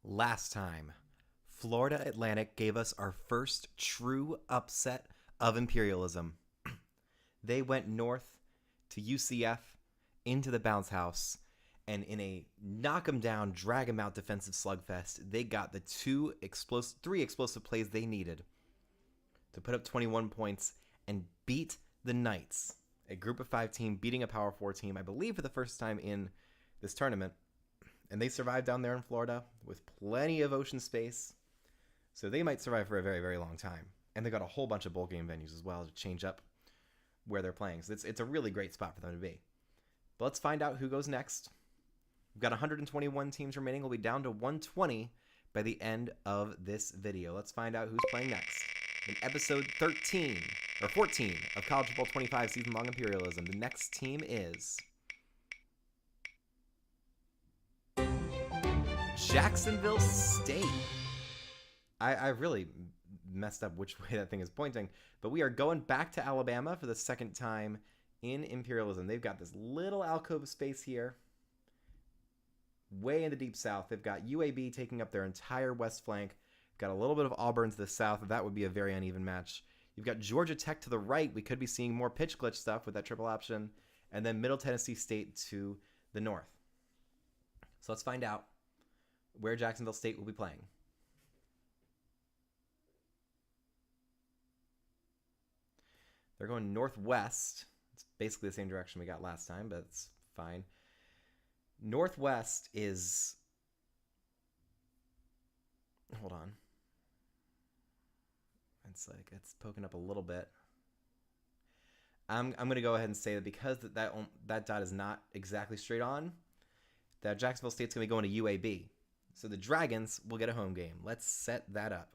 Last time, Florida Atlantic gave us our first true upset of imperialism. They went north to UCF into the bounce house, and in a knock 'em down, drag 'em out defensive slugfest, they got the three explosive plays they needed to put up 21 points and beat the Knights, a group of 5 team beating a Power 4 team, I believe for the first time in this tournament. And they survived down there in Florida with plenty of ocean space, so they might survive for a very, very long time. And they got a whole bunch of bowl game venues as well to change up where they're playing. So it's a really great spot for them to be. But let's find out who goes next. We've got 121 teams remaining. We'll be down to 120 by the end of this video. Let's find out who's playing next. In episode 13, or 14 of College Football 25 Season-Long Imperialism, the next team is Jacksonville State. I really messed up which way that thing is pointing, but we are going back to Alabama for the second time in Imperialism. They've got this little alcove of space here, way in the deep south. They've got UAB taking up their entire west flank. Got a little bit of Auburn to the south. That would be a very uneven match. You've got Georgia Tech to the right. We could be seeing more pitch glitch stuff with that triple option. And then Middle Tennessee State to the north. So let's find out where Jacksonville State will be playing. They're going northwest. It's basically the same direction we got last time, but it's fine. Northwest is... Hold on. It's poking up a little bit. I'm going to go ahead and say that because that dot is not exactly straight on, that Jacksonville State's going to be going to UAB. So the Dragons will get a home game. Let's set that up.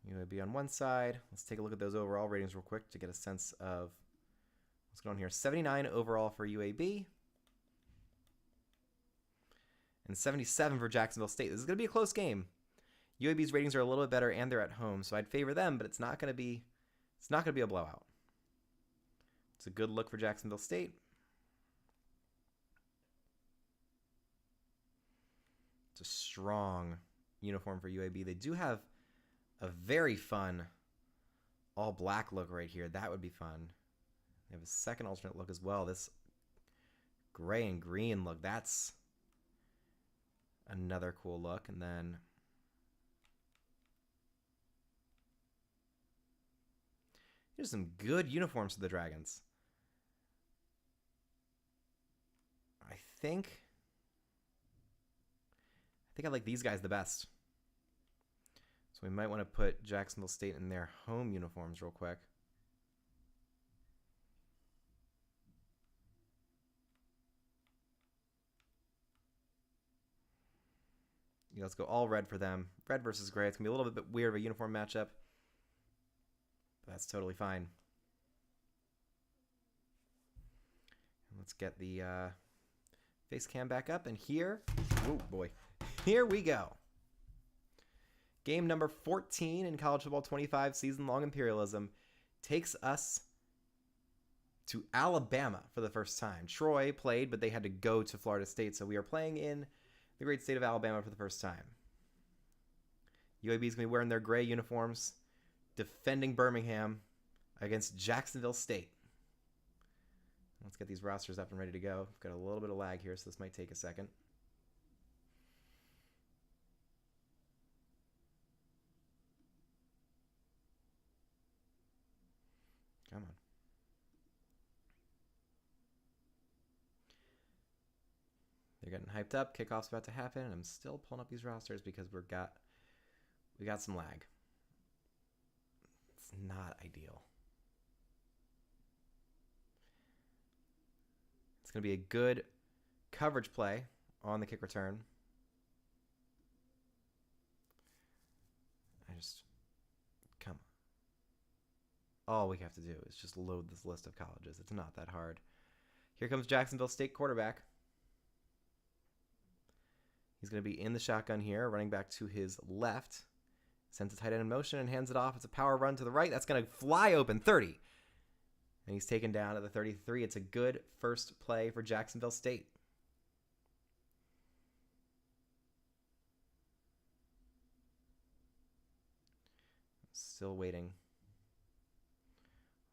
UAB on one side. Let's take a look at those overall ratings real quick to get a sense of what's going on here. 79 overall for UAB. And 77 for Jacksonville State. This is going to be a close game. UAB's ratings are a little bit better and they're at home, so I'd favor them, but it's not going to be a blowout. It's a good look for Jacksonville State. It's a strong uniform for UAB. They do have a very fun all-black look right here. That would be fun. They have a second alternate look as well. This gray and green look, that's another cool look. And then here's some good uniforms for the Dragons. I think I like these guys the best. So we might want to put Jacksonville State in their home uniforms real quick. Yeah, let's go all red for them. Red versus gray. It's going to be a little bit weird of a uniform matchup. But that's totally fine. Let's get the face cam back up. And here, oh boy, here we go. Game number 14 in College Football 25 Season-Long Imperialism takes us to Alabama for the first time. Troy played, but they had to go to Florida State, so we are playing in the great state of Alabama for the first time. UAB is going to be wearing their gray uniforms, defending Birmingham against Jacksonville State. Let's get these rosters up and ready to go. We've got a little bit of lag here, so this might take a second. Come on. They're getting hyped up. Kickoff's about to happen, and I'm still pulling up these rosters because we got some lag. It's not ideal. It's going to be a good coverage play on the kick return. Come on. All we have to do is just load this list of colleges. It's not that hard. Here comes Jacksonville State quarterback. He's going to be in the shotgun here, running back to his left. Sends a tight end in motion and hands it off. It's a power run to the right. That's going to fly open. 30. And he's taken down at the 33. It's a good first play for Jacksonville State. Still waiting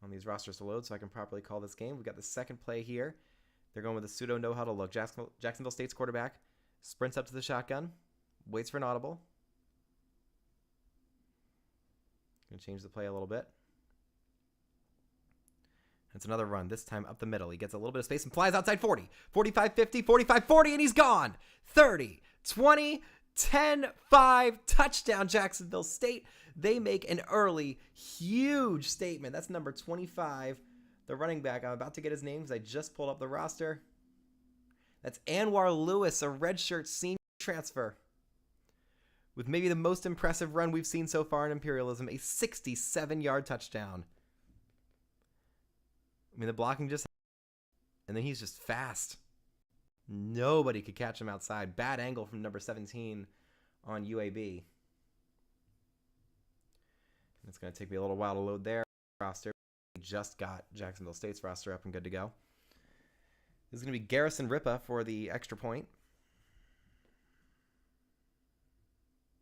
on these rosters to load so I can properly call this game. We've got the second play here. They're going with a pseudo no-huddle look. Jacksonville State's quarterback sprints up to the shotgun, waits for an audible. Going to change the play a little bit. It's another run, this time up the middle. He gets a little bit of space and flies outside 40, 45, 50, 45, 40, and he's gone. 30, 20, 10, 5, touchdown Jacksonville State. They make an early, huge statement. That's number 25, the running back. I'm about to get his name because I just pulled up the roster. That's Anwar Lewis, a redshirt senior transfer, with maybe the most impressive run we've seen so far in Imperialism, a 67-yard touchdown. I mean, the blocking just... And then he's just fast. Nobody could catch him outside. Bad angle from number 17 on UAB. It's going to take me a little while to load their roster. We just got Jacksonville State's roster up and good to go. This is going to be Garrison Ripa for the extra point.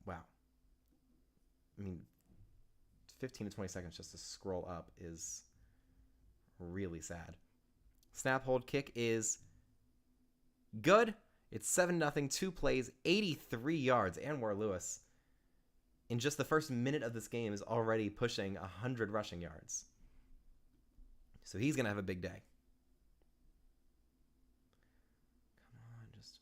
Wow. I mean, 15 to 20 seconds just to scroll up is really sad. Snap, hold, kick is good. It's 7-0, 2 plays, 83 yards. Anwar Lewis, in just the first minute of this game, is already pushing 100 rushing yards. So he's going to have a big day. Come on, just...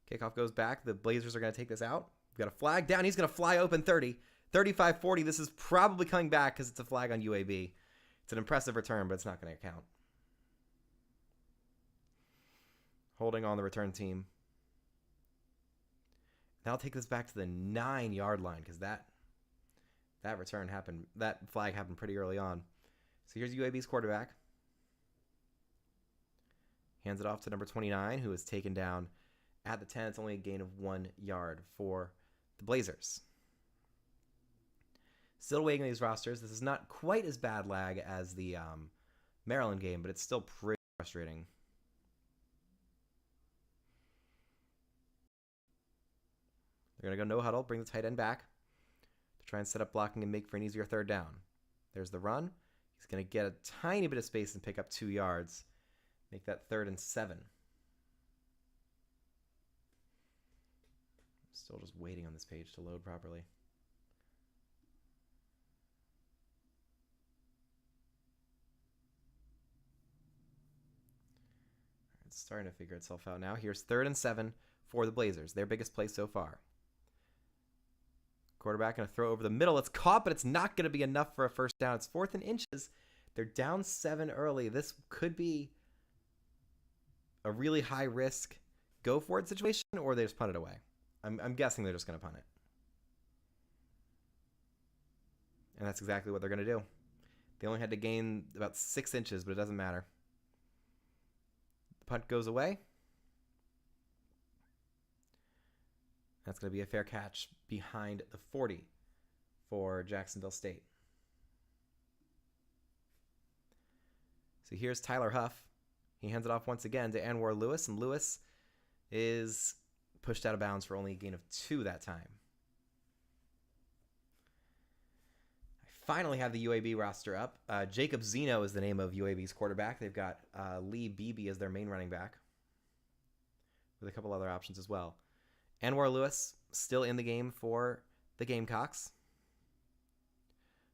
Kickoff goes back. The Blazers are going to take this out. We've got a flag down. He's going to fly open 30. 35-40. This is probably coming back because it's a flag on UAB. It's an impressive return, but it's not going to count. Holding on the return team. Now I'll take this back to the 9-yard line because that return happened. That flag happened pretty early on. So here's UAB's quarterback. Hands it off to number 29, who is taken down at the 10. It's only a gain of 1 yard for the Blazers. Still waiting on these rosters. This is not quite as bad lag as the Maryland game, but it's still pretty frustrating. They're going to go no huddle, bring the tight end back to try and set up blocking and make for an easier third down. There's the run. He's going to get a tiny bit of space and pick up 2 yards. Make that 3rd and 7. Still just waiting on this page to load properly. It's starting to figure itself out now. Here's 3rd and 7 for the Blazers, their biggest play so far. Quarterback going to throw over the middle. It's caught, but it's not going to be enough for a first down. It's 4th and inches. They're down 7 early. This could be a really high risk go for it situation, or they just punt it away. I'm guessing they're just going to punt it. And that's exactly what they're going to do. They only had to gain about 6 inches, but it doesn't matter. The punt goes away. That's going to be a fair catch behind the 40 for Jacksonville State. So here's Tyler Huff. He hands it off once again to Anwar Lewis, and Lewis is pushed out of bounds for only a gain of 2 that time. I finally have the UAB roster up. Jacob Zeno is the name of UAB's quarterback. They've got Lee Beebe as their main running back, with a couple other options as well. Anwar Lewis still in the game for the Gamecocks.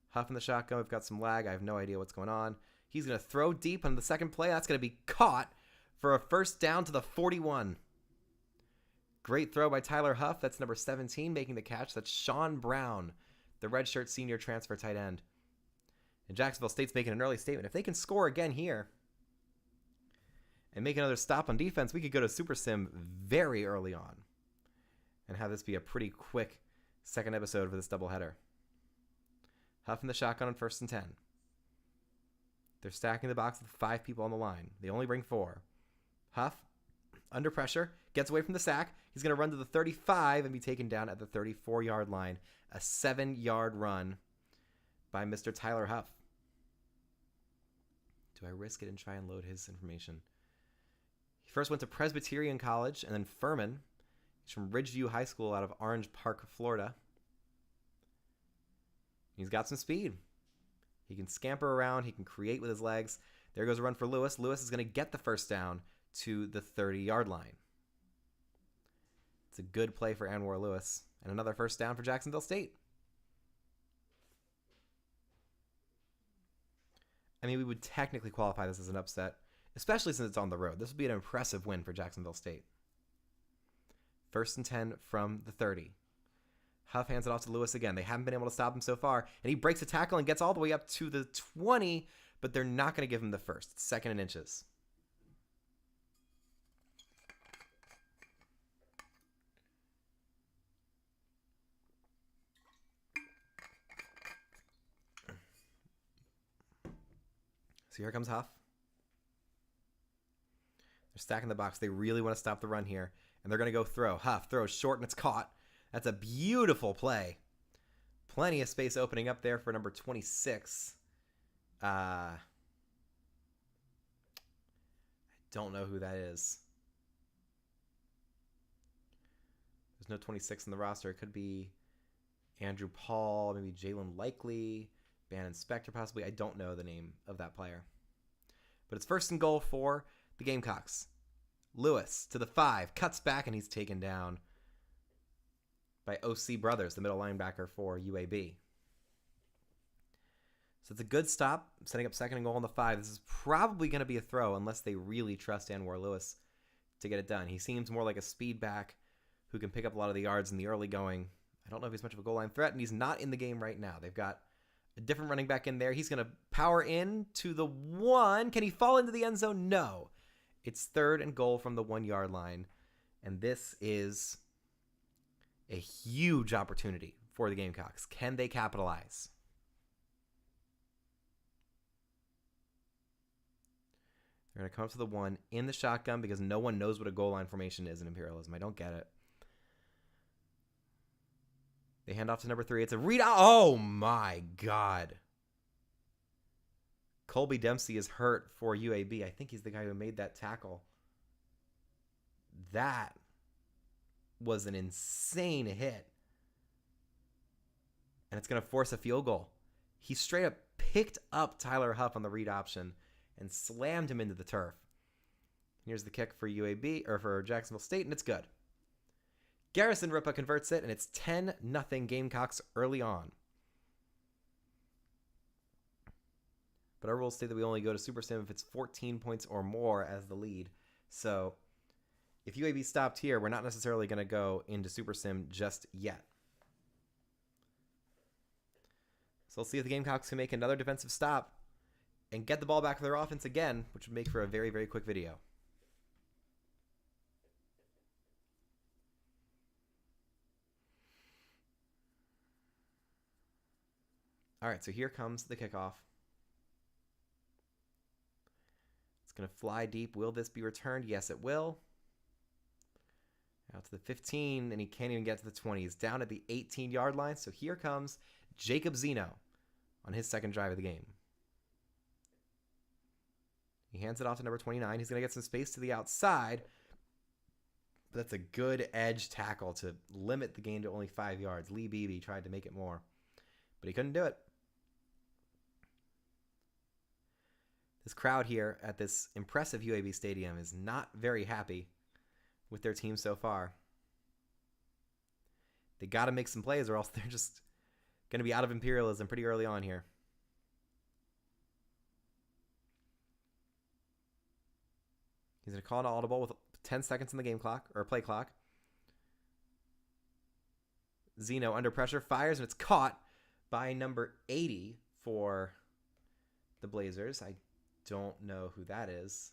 Huff in the shotgun. We've got some lag. I have no idea what's going on. He's going to throw deep on the second play. That's going to be caught for a first down to the 41. Great throw by Tyler Huff. That's number 17 making the catch. That's Sean Brown, the redshirt senior transfer tight end. And Jacksonville State's making an early statement. If they can score again here and make another stop on defense, we could go to Super Sim very early on and have this be a pretty quick second episode for this doubleheader. Huff in the shotgun on 1st and 10. They're stacking the box with 5 people on the line. They only bring 4. Huff, under pressure, gets away from the sack. He's going to run to the 35 and be taken down at the 34-yard line. A 7-yard run by Mr. Tyler Huff. Do I risk it and try and load his information? He first went to Presbyterian College and then Furman. He's from Ridgeview High School out of Orange Park, Florida. He's got some speed. He can scamper around. He can create with his legs. There goes a run for Lewis. Lewis is going to get the first down to the 30-yard line. It's a good play for Anwar Lewis. And another first down for Jacksonville State. I mean, we would technically qualify this as an upset, especially since it's on the road. This would be an impressive win for Jacksonville State. 1st and 10 from the 30. Huff hands it off to Lewis again. They haven't been able to stop him so far. And he breaks a tackle and gets all the way up to the 20, but they're not going to give him the first. It's 2nd and inches. So here comes Huff. They're stacking the box. They really want to stop the run here. And they're going to go throw. Huff throws short and it's caught. That's a beautiful play. Plenty of space opening up there for number 26. I don't know who that is. There's no 26 in the roster. It could be Andrew Paul, maybe Jalen Likely, Bannon Spector possibly. I don't know the name of that player. But it's 1st and goal for the Gamecocks. Lewis to the 5, cuts back, and he's taken down by O.C. Brothers, the middle linebacker for UAB. So it's a good stop, setting up 2nd and goal on the 5. This is probably going to be a throw unless they really trust Anwar Lewis to get it done. He seems more like a speed back who can pick up a lot of the yards in the early going. I don't know if he's much of a goal line threat, and he's not in the game right now. They've got a different running back in there. He's going to power in to the 1. Can he fall into the end zone? No. It's 3rd and goal from the 1-yard line, and this is a huge opportunity for the Gamecocks. Can they capitalize? They're going to come up to the 1 in the shotgun because no one knows what a goal line formation is in Imperialism. I don't get it. They hand off to number 3. It's a read. Oh, my God. Colby Dempsey is hurt for UAB. I think he's the guy who made that tackle. That was an insane hit. And it's going to force a field goal. He straight up picked up Tyler Huff on the read option and slammed him into the turf. Here's the kick for UAB, or for Jacksonville State, and it's good. Garrison Ripa converts it, and it's 10-0 Gamecocks early on. But our rules state that we only go to Super Sim if it's 14 points or more as the lead. So if UAB stopped here, we're not necessarily going to go into Super Sim just yet. So let's see if the Gamecocks can make another defensive stop and get the ball back for their offense again, which would make for a very, very quick video. All right, so here comes the kickoff. It's going to fly deep. Will this be returned? Yes, it will. Out to the 15, and he can't even get to the 20. He's down at the 18-yard line, so here comes Jacob Zeno on his 2nd drive of the game. He hands it off to number 29. He's going to get some space to the outside, but that's a good edge tackle to limit the gain to only 5 yards. Lee Beebe tried to make it more, but he couldn't do it. This crowd here at this impressive UAB stadium is not very happy with their team so far. They got to make some plays or else they're just going to be out of Imperialism pretty early on here. He's going to call an audible with 10 seconds in the game clock, or play clock. Zeno under pressure fires, and it's caught by number 80 for the Blazers. I don't know who that is.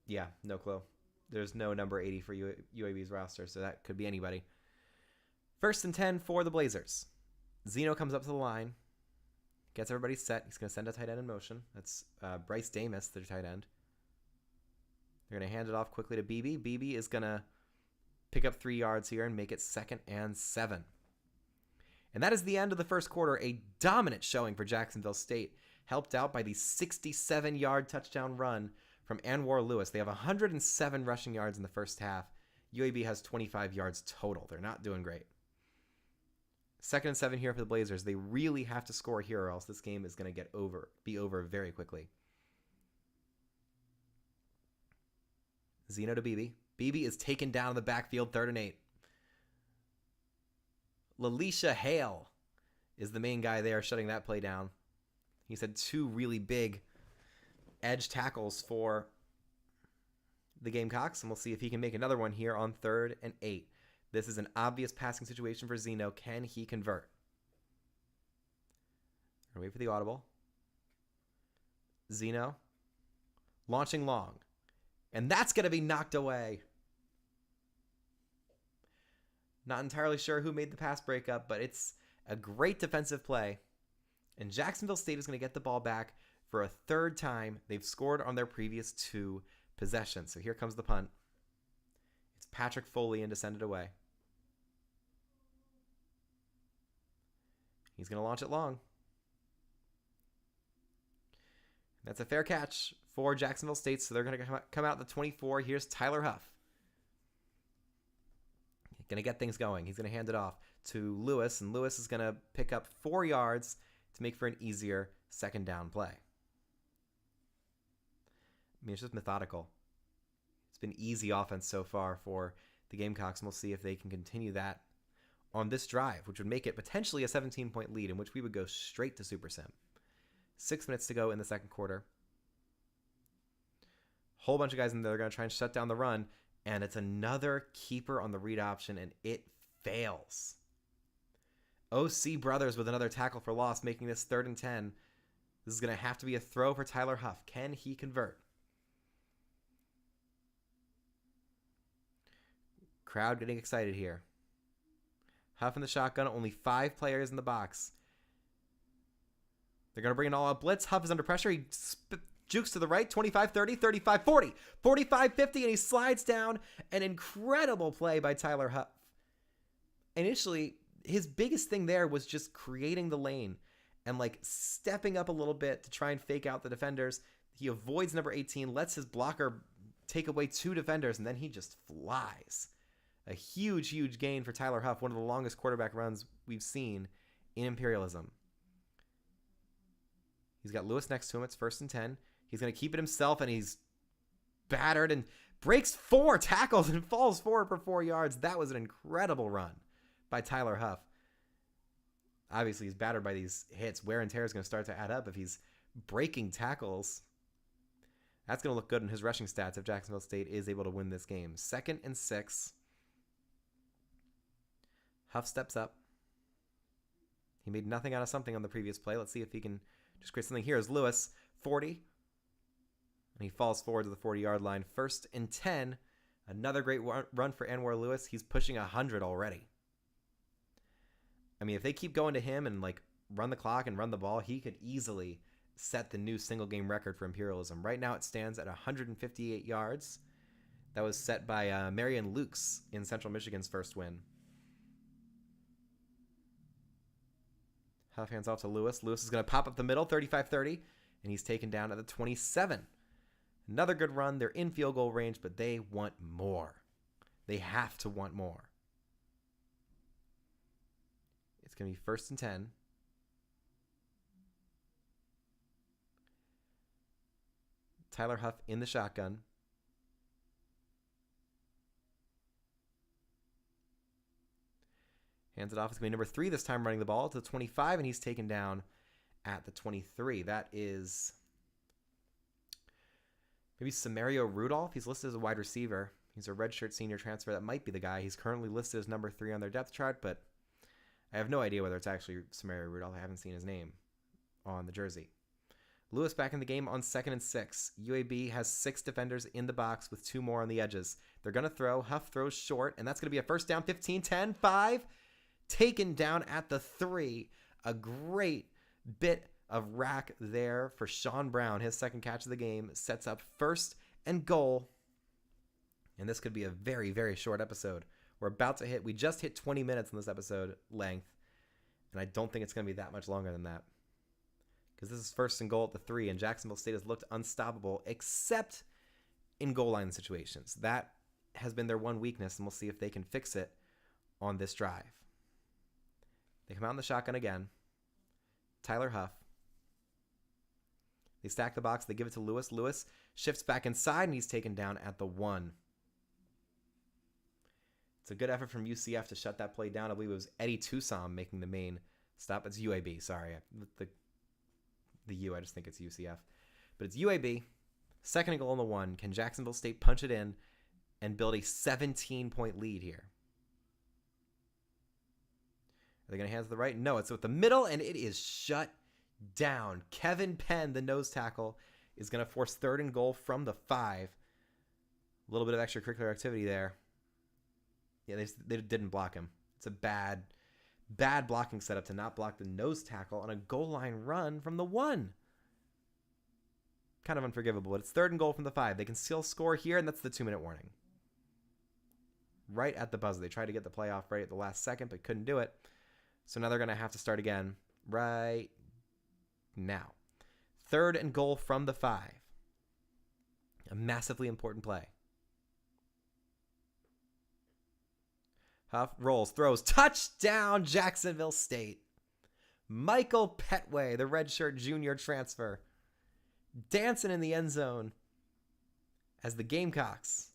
Yeah, no clue. There's no number 80 for UAB's roster, so that could be anybody. 1st and 10 for the Blazers. Zeno comes up to the line, gets everybody set. He's going to send a tight end in motion. That's Bryce Damus, their tight end. They're going to hand it off quickly to Beebe. Beebe is going to pick up 3 yards here and make it 2nd and 7. And that is the end of the first quarter. A dominant showing for Jacksonville State, helped out by the 67-yard touchdown run from Anwar Lewis. They have 107 rushing yards in the first half. UAB has 25 yards total. They're not doing great. 2nd and 7 here for the Blazers. They really have to score here or else this game is going to be over very quickly. Zeno to Beebe. Beebe is taken down in the backfield, 3rd and 8. LaLisha Hale is the main guy there shutting that play down. He's had 2 really big edge tackles for the Gamecocks, and we'll see if he can make another one here on 3rd and 8. This is an obvious passing situation for Zeno. Can he convert? Wait for the audible. Zeno launching long. And that's going to be knocked away. Not entirely sure who made the pass breakup, but it's a great defensive play. And Jacksonville State is going to get the ball back for a 3rd time. They've scored on their previous 2 possessions. So here comes the punt. It's Patrick Foley and to send it away. He's going to launch it long. That's a fair catch for Jacksonville State, so they're going to come out the 24. Here's Tyler Huff. Going to get things going. He's going to hand it off to Lewis, and Lewis is going to pick up 4 yards to make for an easier 2nd down play. I mean, it's just methodical. It's been easy offense so far for the Gamecocks, and we'll see if they can continue that on this drive, which would make it potentially a 17-point lead, in which we would go straight to Super Sim. 6 minutes to go in the 2nd quarter. Whole bunch of guys in there are going to try and shut down the run, and it's another keeper on the read option, and it fails. OC Brothers with another tackle for loss, making this 3rd and 10. This is going to have to be a throw for Tyler Huff. Can he convert? Crowd getting excited here. Huff in the shotgun, only 5 players in the box. They're going to bring an all-out blitz. Huff is under pressure. He jukes to the right, 25-30, 35-40, 45-50, and he slides down. An incredible play by Tyler Huff. Initially, his biggest thing there was just creating the lane and like stepping up a little bit to try and fake out the defenders. He avoids number 18, lets his blocker take away 2 defenders, and then he just flies. A huge, huge gain for Tyler Huff, one of the longest quarterback runs we've seen in Imperialism. He's got Lewis next to him. It's 1st and 10. He's going to keep it himself, and he's battered and breaks 4 tackles and falls forward for 4 yards. That was an incredible run by Tyler Huff. Obviously, he's battered by these hits. Wear and tear is going to start to add up if he's breaking tackles. That's going to look good in his rushing stats if Jacksonville State is able to win this game. 2nd and 6. Huff steps up. He made nothing out of something on the previous play. Let's see if he can just create something here. Is Lewis, 40. And he falls forward to the 40-yard line. 1st and 10. Another great run for Anwar Lewis. He's pushing 100 already. I mean, if they keep going to him and like run the clock and run the ball, he could easily set the new single-game record for Imperialism. Right now it stands at 158 yards. That was set by Marion Lukes in Central Michigan's first win. Huff hands off to Lewis. Lewis is going to pop up the middle, 35-30, and he's taken down at the 27. Another good run. They're in field goal range, but they want more. They have to want more. It's going to be 1st and 10. Tyler Huff in the shotgun. Hands it off. It's going to be number 3 this time running the ball to the 25, and he's taken down at the 23. That is maybe Samario Rudolph. He's listed as a wide receiver. He's a redshirt senior transfer. That might be the guy. He's currently listed as number 3 on their depth chart, but I have no idea whether it's actually Samario Rudolph. I haven't seen his name on the jersey. Lewis back in the game on 2nd and 6. UAB has 6 defenders in the box with 2 more on the edges. They're going to throw. Huff throws short, and that's going to be a first down, 15, 10, 5. Taken down at the 3. A great bit of rack there for Sean Brown. His second catch of the game sets up 1st and goal. And this could be a very, very short episode. We're about to hit, we just hit 20 minutes in this episode length, and I don't think it's going to be that much longer than that. Because this is first and goal at the 3, and Jacksonville State has looked unstoppable, except in goal line situations. That has been their one weakness, and we'll see if they can fix it on this drive. They come out in the shotgun again. Tyler Huff. They stack the box. They give it to Lewis. Lewis shifts back inside, and he's taken down at the 1. It's a good effort from UCF to shut that play down. I believe it was Eddie Tucson making the main stop. It's UAB, sorry. The U, I just think it's UCF. But it's UAB. Second and goal on the 1. Can Jacksonville State punch it in and build a 17-point lead here? Are they going to hand it to the right? No, it's with the middle, and it is shut down. Kevin Penn, the nose tackle, is going to force 3rd and goal from the 5. A little bit of extracurricular activity there. Yeah, they didn't block him. It's a bad blocking setup to not block the nose tackle on a goal line run from the 1. Kind of unforgivable, but it's 3rd and goal from the 5. They can still score here, and that's the 2-minute warning. Right at the buzzer. They tried to get the playoff right at the last second, but couldn't do it. So now they're going to have to start again right now. 3rd and goal from the 5. A massively important play. Huff rolls, throws, touchdown, Jacksonville State. Michael Petway, the redshirt junior transfer, dancing in the end zone as the Gamecocks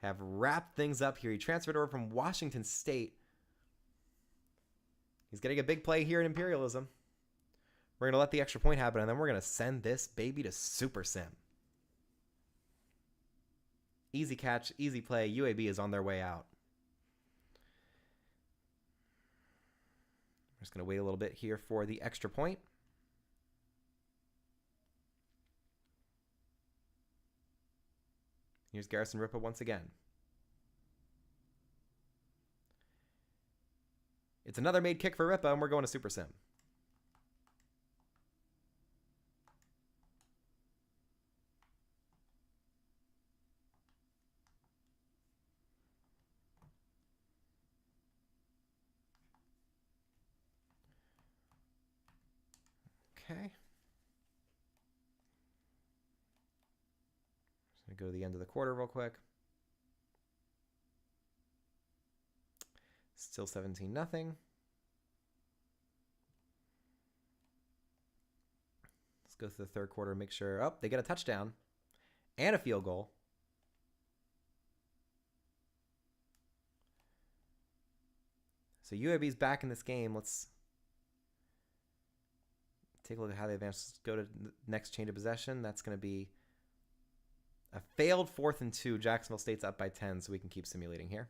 have wrapped things up here. He transferred over from Washington State. He's getting a big play here in Imperialism. We're going to let the extra point happen, and then we're going to send this baby to Super Sim. Easy catch, easy play. UAB is on their way out. We're just going to wait a little bit here for the extra point. Here's Garrison Ripa once again. It's another made kick for Ripa, and we're going to Super Sim. Okay. Just going to go to the end of the quarter real quick. Still 17-0. Let's go through the third quarter and make sure. Oh, they get a touchdown and a field goal. So UAB's back in this game. Let's take a look at how they advance. Let's go to the next change of possession. That's going to be a failed 4th and 2. Jacksonville State's up by 10, so we can keep simulating here.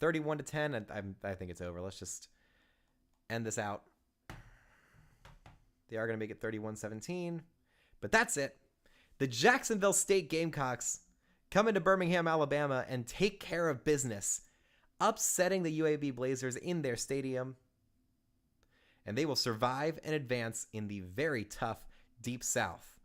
(31-10). I think it's over. Let's just end this out. They are going to make it 31-17. But that's it. The Jacksonville State Gamecocks come into Birmingham, Alabama, and take care of business, upsetting the UAB Blazers in their stadium. And they will survive and advance in the very tough Deep South.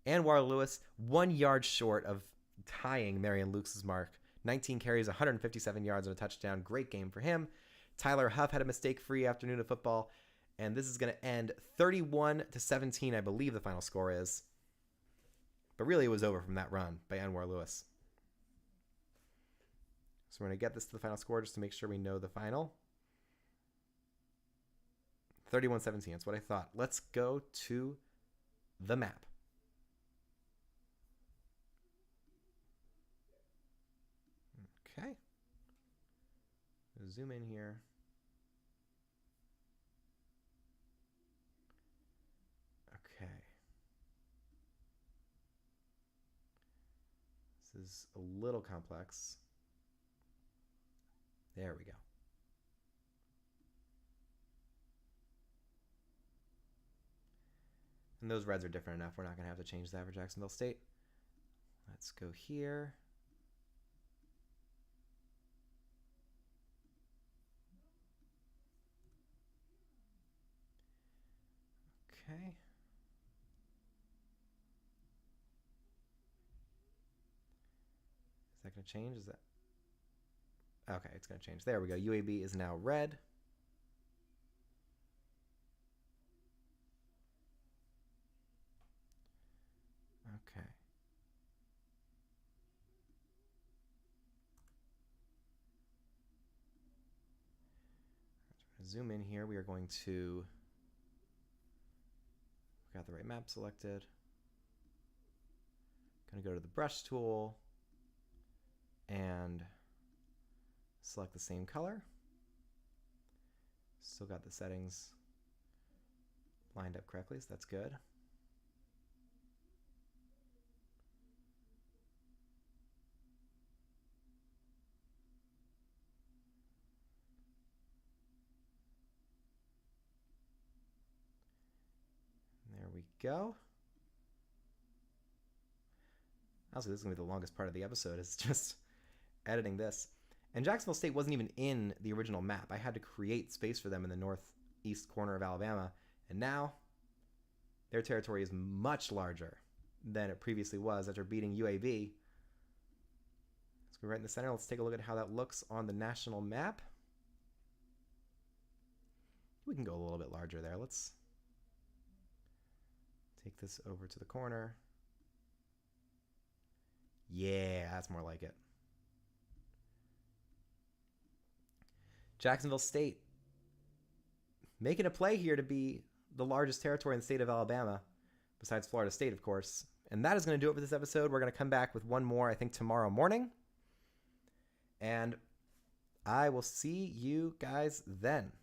Anwar Lewis, 1 yard short of tying Marion Lukes' mark. 19 carries, 157 yards, and a touchdown. Great game for him. Tyler Huff had a mistake-free afternoon of football, and this is going to end 31-17, I believe the final score is. But really, it was over from that run by Anwar Lewis. So we're going to get this to the final score just to make sure we know the final. 31-17, that's what I thought. Let's go to the map. Okay. Zoom in here. Okay. This is a little complex. There we go. And those reds are different enough. We're not going to have to change that for Jacksonville State. Let's go here. Okay. going to change? Is that... Okay, it's going to change. There we go. UAB is now red. Okay. Zoom in here. We are going to... We got the right map selected. Going to go to the brush tool and select the same color. Still got the settings lined up correctly, so that's good. There we go. Honestly, this is going to be the longest part of the episode, is just editing this. And Jacksonville State wasn't even in the original map. I had to create space for them in the northeast corner of Alabama. And now their territory is much larger than it previously was after beating UAB. Let's go right in the center. Let's take a look at how that looks on the national map. We can go a little bit larger there. Let's take this over to the corner. Yeah, that's more like it. Jacksonville State making a play here to be the largest territory in the state of Alabama, besides Florida State, of course. And that is going to do it for this episode. We're going to come back with one more, I think, tomorrow morning. And I will see you guys then.